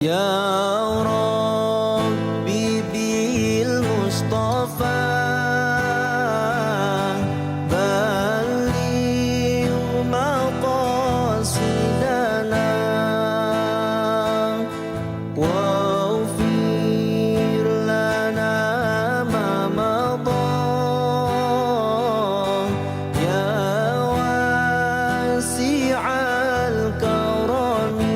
Ya Rabbi bil Mustafa balligh maqasidana waghfir lana ma madha ya wasi'al karami.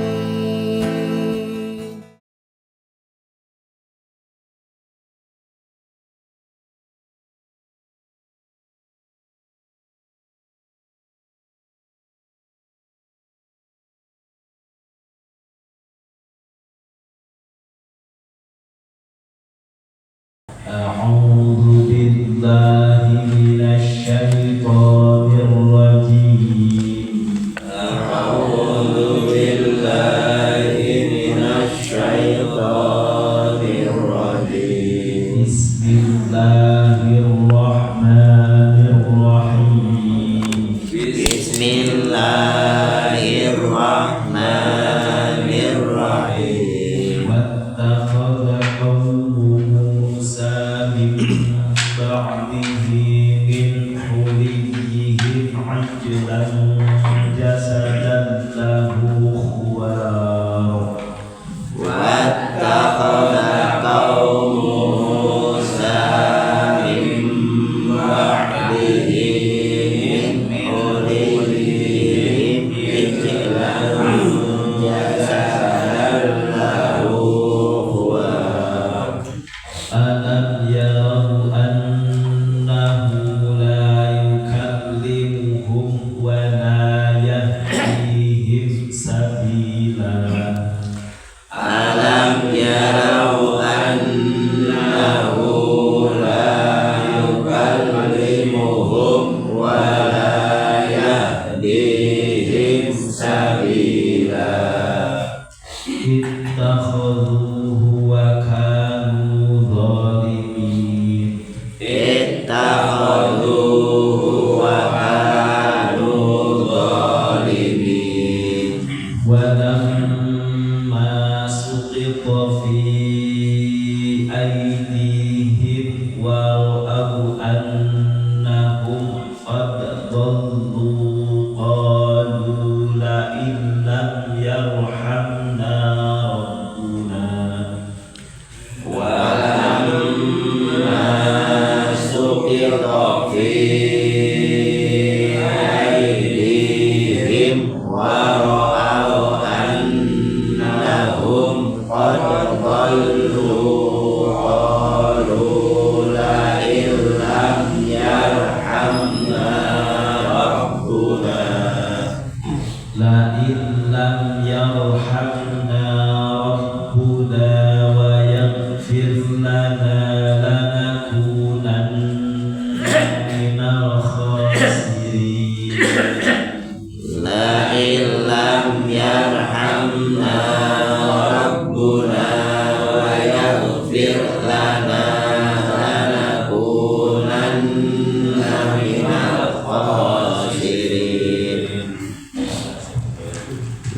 أعوذ بالله من الشيطان الرجيم. أعوذ بالله من الشيطان الرجيم. بسم الله الرحمن الرحيم. بسم الله الرحمن الرحيم. واتخذ قوم موسى من بعده من حليهم عجلا جسدا له خوار. واتخذ قوم موسى من بعده من حليهم عجلا جسدا له خوار. ألم يروا أنه لا يكلمهم ولا يهديهم سبيلا. ألم يروا أنه لا يكلمهم ولا يهديهم سبيلا. اتخذوه وكانوا ظالمين. اتخذوه وكانوا ظالمين. ولما سقط في أيديهم ورأوا أنهم قد ضلوا قالوا لئن لم يرحمنا ربنا. ولما سقط في أيديهم ورأوا أنهم قد ضلوا قالوا لئن لم يرحمنا ربنا. لئن لم يرحمنا ربنا ويغفر لنا لنكونن من الخاسرين. لئن لم يرحمنا ربنا ويغفر لنا لنكونن من الخاسرين.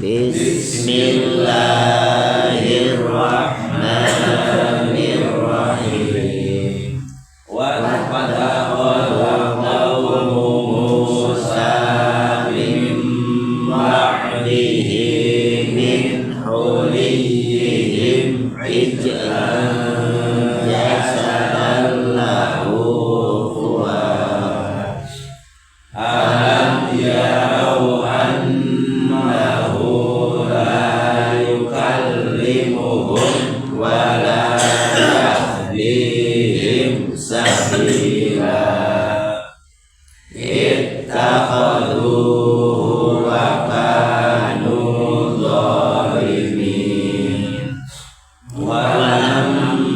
بسم الله الرحمن الرحيم. واتخذ قوم موسى من بعده من حليهم عجلا جسدا له خوار. ألم يروا أنه لا يكلمهم ولا يهديهم سبيلا. اتخذوه وكانوا ظالمين. ولما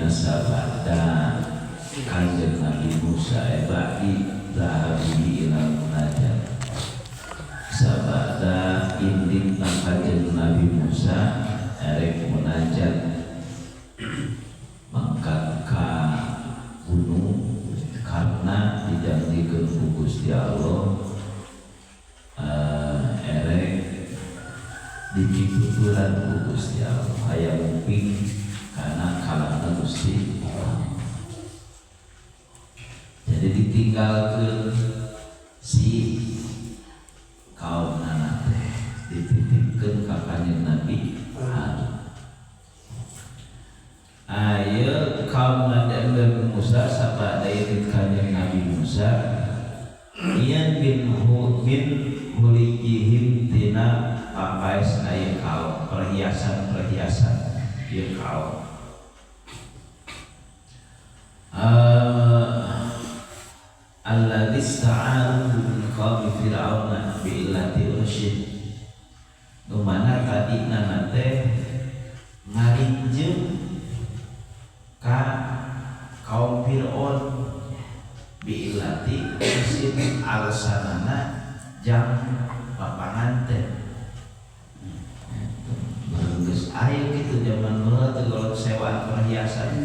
dina sabada kanjeng Nabi Musa ba'di zahabi ila munajat sabada inding kanjeng Nabi Musa erek munajat mangkat ka gunung karena dijanjikeun ku Gusti Allah erek dipituturan ku Gusti Allah aya muping karena kalangna Gusti Allah. Jadi ditinggalkeun si kaum nana teh dititipkeun ka kanjeng Nabi Harun. Ayeuna kaum Nabi Musa sabada ieu kanjeng Nabi Musa ieu bin hulikihim tina papais aya kaum perhiasan ieu kaum alladzi ista'anu min qaumi fir'auna bi illati ursyid nu mana tadina teh ngarinjeun ka kaum Fir'aun bi illati ursyid alasanana jang papangan teh geus aya kitu zaman heula teh kalau sewaan perhiasan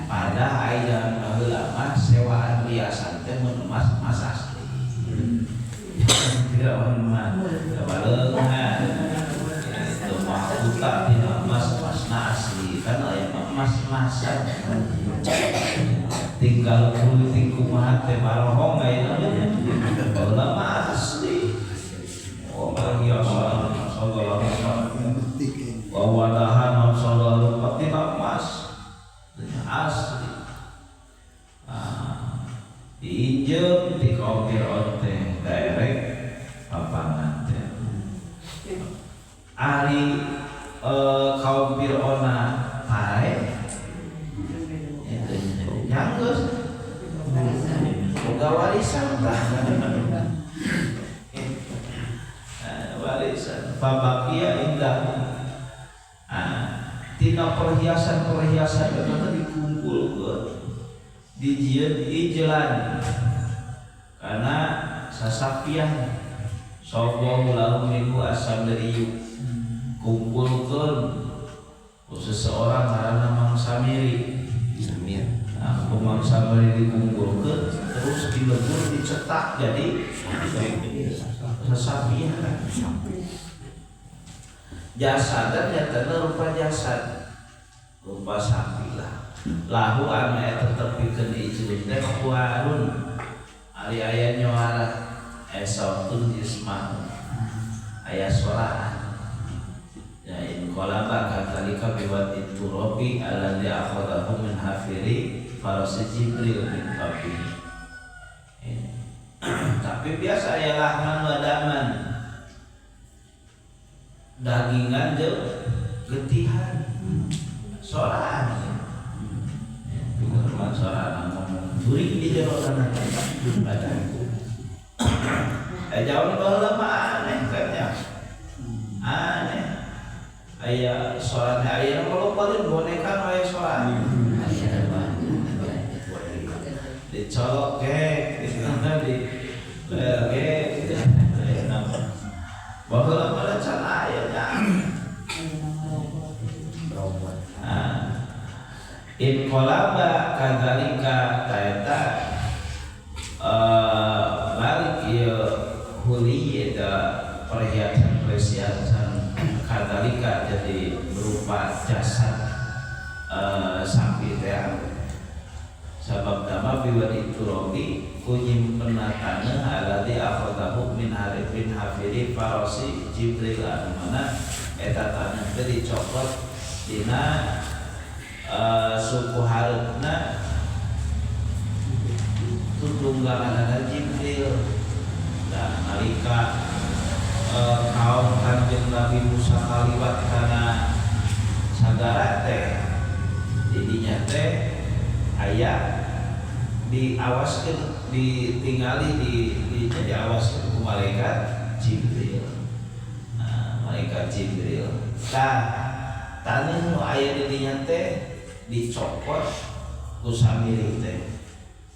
pada aya heula mah sewaan hiasan teh mun emas asli tidak mah baleungan itu mah buta tidak emas asli kan aya emas-emasan tinggal politik kumaha teh barohong aya heula mah asli perhiasan segala wawadahan segala rupa tidak emas asli diinjem di kaum Fir'aun teh daerah papangan teh ari kaum Fir'aun pae nyanggeus boga warisan warisan fabakia indah tina perhiasan itu dikumpulkeun dijieun ijlan karena sasapian sobo lahum minggu asam dari kumpulkeun seseorang ngaranna Mang Samiri Mang Samiri dikumpulkeun terus dilebur dicetak jadi sasapian jasadan nyatana rupa jasad rupa sapi lah lahu anu eta tepikeun ijlin teh kuarun ari aya nyoara esautun jismah aya soraan ya in qalaba katalika biwati turabi alladzi akhadahu min hafiri farasi Jibril bin Qabi tapi biasa aya lahman wadaman dagingan jeung getihan soraan soraan ngomong jurig di jero tanah badanku jauh baheula mah aneh katanya aneh aya soraan aya kalau paling boneka aya soraan dicolok ke ditanda di ke baheula mah can aya in kolaba kadzalika taeta balik ieu huli eta perhiasan kadzalika jadi berupa jasad sapi teh sabab nama biwadi turobi kunyim penatana alladzi akhadahu min harifin hafiri farasi Jibril anu mana eta tanah teh dicopot dina suku harutna tutunggalan Jibril dan nalika kaum kanjeng Nabi Musa kaliwat kana sagara teh didinya teh aya diawaskeun ditingali diawaskeun ku malaikat Jibril. Nah, malaikat Jibril tani nu aya di dinya teh dicopot ku samiri teh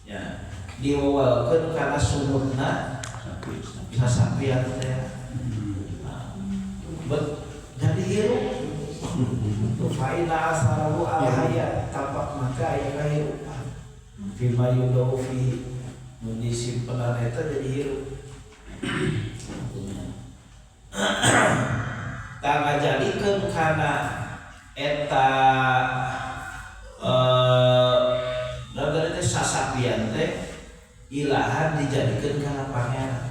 ya diwawalkeun kana sumutna sasapian teh jadi hirup faina asarahu al-hayat tampak maka aya kahirupan fima yudau fi mendisi penareta jadi hirup tak ngajadikeun kana eta nagara teh sasapian teh ilahan dijadikeun kana pangeran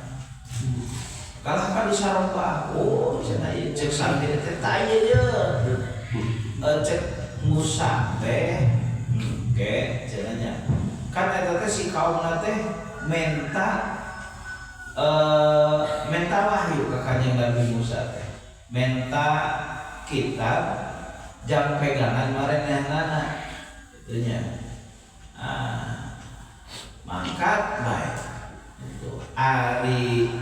kalah kan disaromba cenah ieu cek sambil teh tanya je cek Musa teh oke cenanya kan eta teh si kaumna teh menta wahyu ka Kanjeng Nabi Musa teh menta kitab jam pegangan marenehnana kitu nya mangkat bae itu ari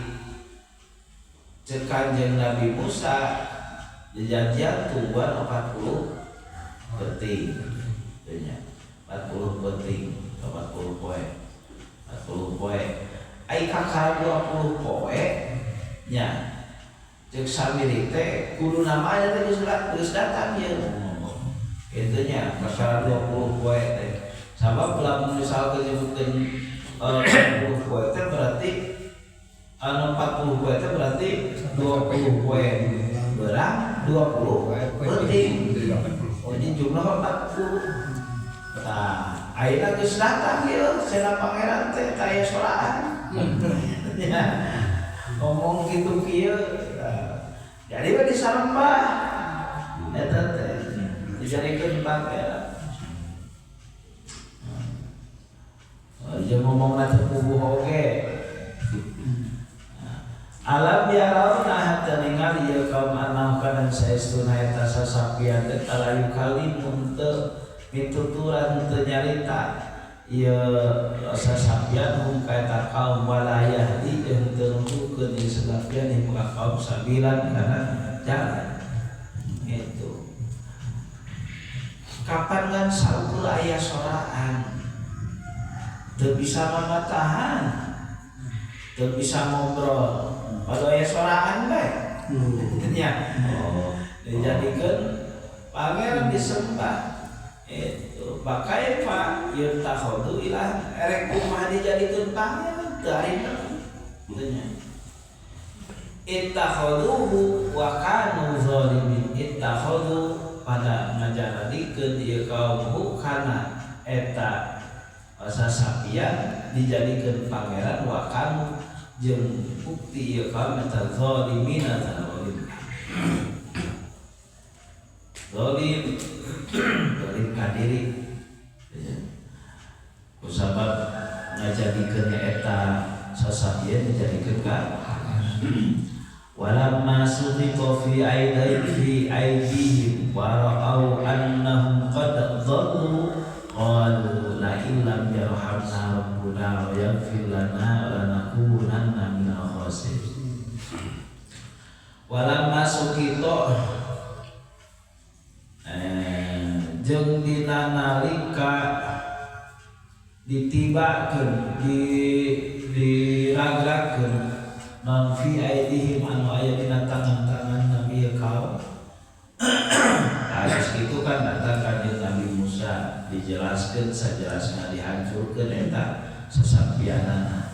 cek Kanjeng Nabi Musa janjian tungguan 40 penting tentunya 40 penting 40 poe ai kakara 20 poe nya cek samiri teh kudu namanya teh geus datang ye kitu nya kakara 20 poe teh sabab lamun misalkeun nyebutkeun 20 poe teh berarti 40 poe teh berarti 20 poe berang 20 penting jadi jumlah 40 nah ayeuna geus datang ieu cenah pangeran teh taya soraan ya ngomong kitu kieu jadi we disarembah eta teh dijadikeun pangeran jeung ngomongna teh puguh oge alam yarawna hatta ningali ya kaum anau kana saestuna eta sasapian teh talayu kalimun teu pituturan teu nyarita ieu sasapian hum ka eta kaum walayah di jeung teu nunjukkeun ieu sasapian hum ka kaum sabilan kana jalan itu kapan kan saukul aya soraan teu bisa mamatahan teu bisa ngobrol kalau aya soraan bae nya dijadikeun pangeran disembah itu pakai pak yuntakhodu ilah erek kumaha dijadikeun pangeran teu arina kitu nya ittakhoduhu wa kanu zalimin ittakhodu pada ngajaradikeun ieu kaum kana eta sasapian dijadikeun pangeran wa kanu jeung bukti ieu kaum eta zalimina zalim kadiri kusabab ngajadikeun eta sasapian dijadikeun ka walamma suqiqa fi aydihim wa ra'au annahum qad dhallu qalu la illam yarhamna rabbuna wa yaghfir lana lanakunanna minal khasirin walamma suqiqa jeung dina nalika ditibakeun diragrakeun non fi aidihim anu aya dina tangan-tangan Nabi kaum habis itu kan datang Kanjeng Nabi Musa dijelaskeun sajelasna dihancurkeun eta sasapianana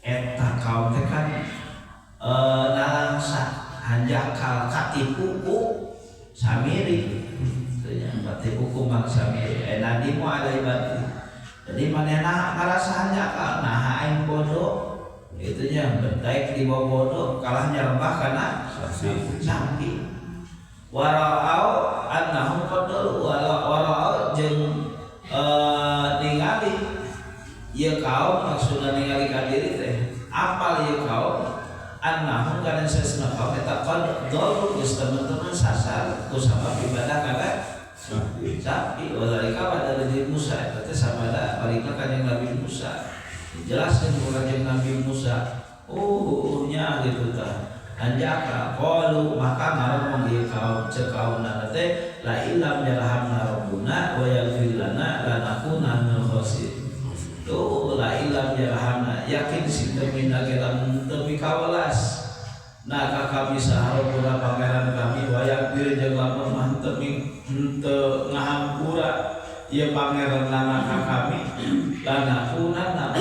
eta kaum teh kan nalangsa hanjakal katipu ku samiri katipu ku mang samiri nadimu alai bati jadi manehna ngarasa hanjakal nah aing bodoh itunya bertaik di bawah bodoh kalah nyerembah karena sampi warau annahum qadul warau jeung ningali ieu kaum maksudna ningali ka diri teh apal ieu kaum annahum kana sesna kaum eta qadul geus teman-teman sasar ku sabab ibadah kana sapi walika pada dari Musa eta teh sabada balika ka Nabi Musa dijelaskan ku Kanjeng Nabi Musa nya gitu tah anjaka qalu maka ngomong ieu kaum cekauna teh la illam yarhamna rabbuna wa yaghfir lana lanakuna minal khasirin. Tuh la illam yarhamna yakin si teu lamun teu mikawelas nah kami saharouna pangeran kami wa yaghfir jeung lamun mah teu ngahampura ieu pangeran lana ka kami lanakuna maka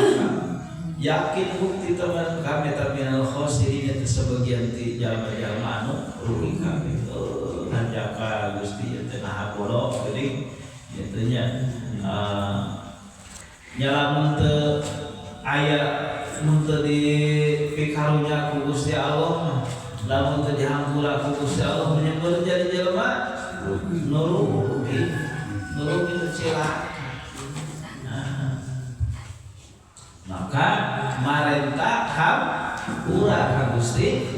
yakin bukti teman kami terminal khosirin itu sebagian ti jalma-jalma anu rugi kami hanjaka Gusti teh ngahapura geuning kitu nya nyalamun teu aya mun teu dipikarunya ku Gusti Allah lamun teu dihampura ku Gusti Allah menyebut jadi jelema nu rugi teu cilaka. Maka marentah ham urang ka Gusti